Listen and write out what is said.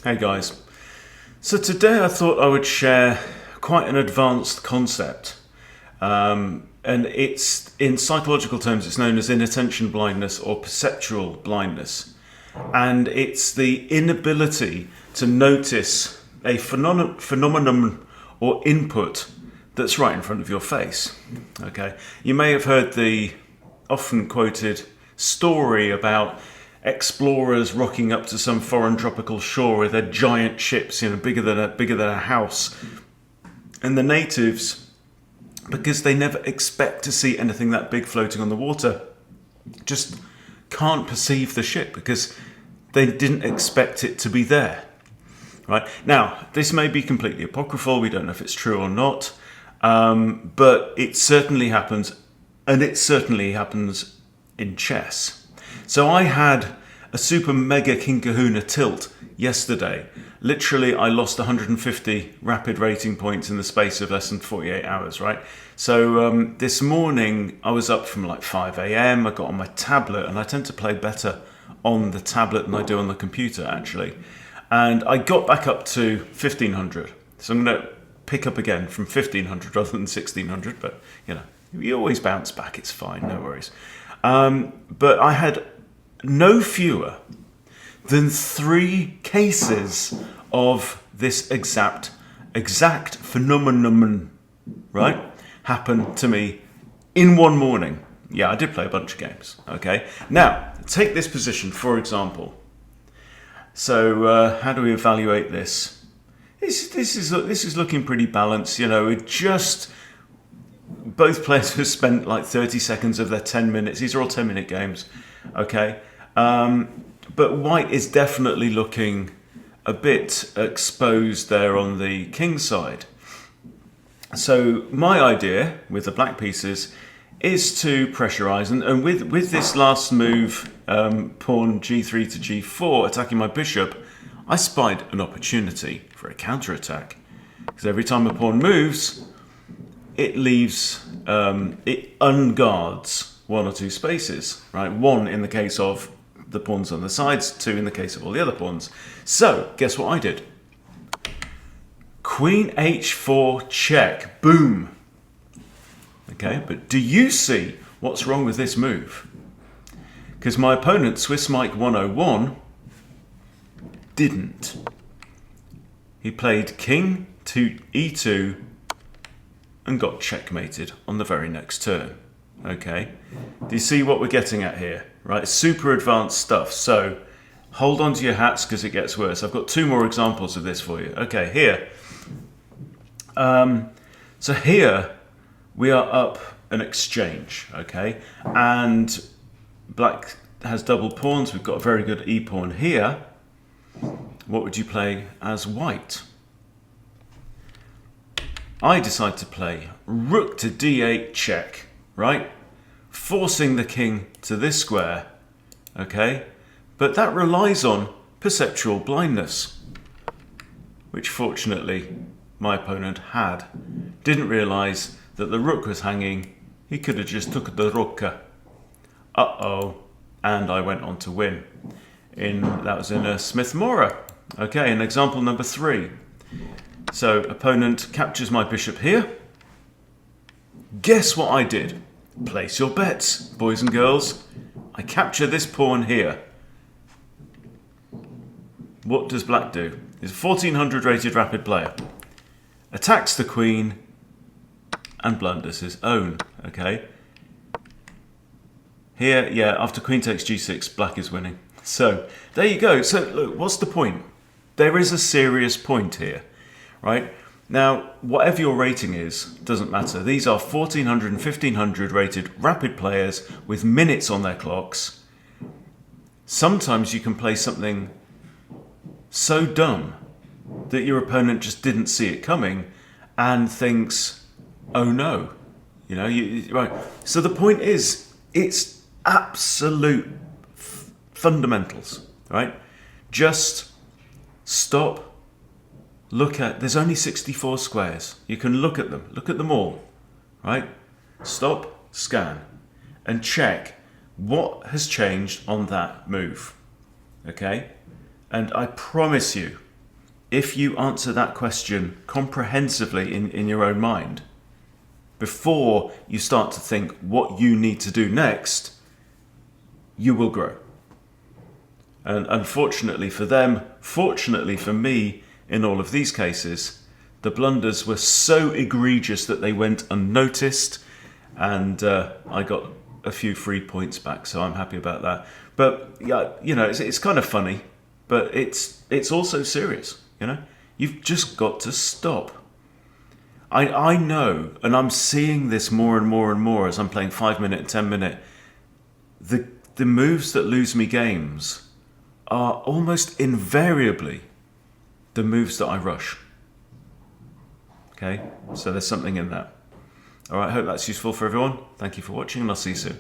Hey guys. So today I thought I would share quite an advanced concept. And it's, in psychological terms, it's known as inattention blindness or perceptual blindness. And it's the inability to notice a phenomenon or input that's right in front of your face. Okay, you may have heard the often quoted story about explorers rocking up to some foreign tropical shore with their giant ships, bigger than a house, and the natives, because they never expect to see anything that big floating on the water, just can't perceive the ship because they didn't expect it to be there. Right now, this may be completely apocryphal. We don't know if it's true or not, but it certainly happens, and it certainly happens in chess. So I had a super mega King Kahuna tilt yesterday. Literally, I lost 150 rapid rating points in the space of less than 48 hours, right? So this morning, I was up from like 5 a.m. I got on my tablet, and I tend to play better on the tablet than I do on the computer, actually. And I got back up to 1500. So I'm going to pick up again from 1500 rather than 1600, but you always bounce back. It's fine, no worries. But I had no fewer than 3 cases of this exact phenomenon, right, happen to me in one morning. Yeah, I did play a bunch of games. Okay, now take this position for example. So how do we evaluate this? This is looking pretty balanced. It just, both players have spent like 30 seconds of their 10 minutes. These are all 10-minute games. Okay. But white is definitely looking a bit exposed there on the king side. So my idea with the black pieces is to pressurize, and with this last move, pawn g3 to g4, attacking my bishop, I spied an opportunity for a counterattack. Because every time a pawn moves, it leaves, it unguards 1 or 2 spaces, right? 1 in the case of the pawns on the sides, 2 in the case of all the other pawns. So, guess what I did? Queen h4 check. Boom. Okay, but do you see what's wrong with this move? Because my opponent, Swiss Mike 101, didn't. He played king to e2 and got checkmated on the very next turn. Okay, do you see what we're getting at here? Right, super advanced stuff. So hold on to your hats because it gets worse. I've got 2 more examples of this for you. Okay, here. So here we are up an exchange. Okay, and black has double pawns. We've got a very good e pawn here. What would you play as white? I decide to play rook to d8 check, right? Forcing the king to this square, okay? But that relies on perceptual blindness, which fortunately my opponent had. Didn't realize that the rook was hanging. He could have just took the rook. Uh-oh, and I went on to win. That was in a Smith-Morra. Okay, and example number 3. So opponent captures my bishop here. Guess what I did? Place your bets, boys and girls. I capture this pawn here. What does black do? He's a 1400 rated rapid player. Attacks the queen and blunders his own. Okay. Here, yeah, after queen takes g6, black is winning. So there you go. So look, what's the point? There is a serious point here, right? Now, whatever your rating is, doesn't matter. These are 1400 and 1500 rated rapid players with minutes on their clocks. Sometimes you can play something so dumb that your opponent just didn't see it coming and thinks, oh no. Right. So the point is, it's absolute fundamentals, right? Just stop. Look at, there's only 64 squares. You can look at them all, right? Stop, scan, and check what has changed on that move, okay? And I promise you, if you answer that question comprehensively in your own mind, before you start to think what you need to do next, you will grow. And unfortunately for them, fortunately for me, in all of these cases, the blunders were so egregious that they went unnoticed, and I got a few free points back, so I'm happy about that. But yeah, it's kind of funny, but it's also serious. You've just got to stop. I know, and I'm seeing this more and more and more as I'm playing 5-minute and 10-minute. The moves that lose me games are almost invariably the moves that I rush. Okay, so there's something in that. All right, hope that's useful for everyone. Thank you for watching, and I'll see you soon.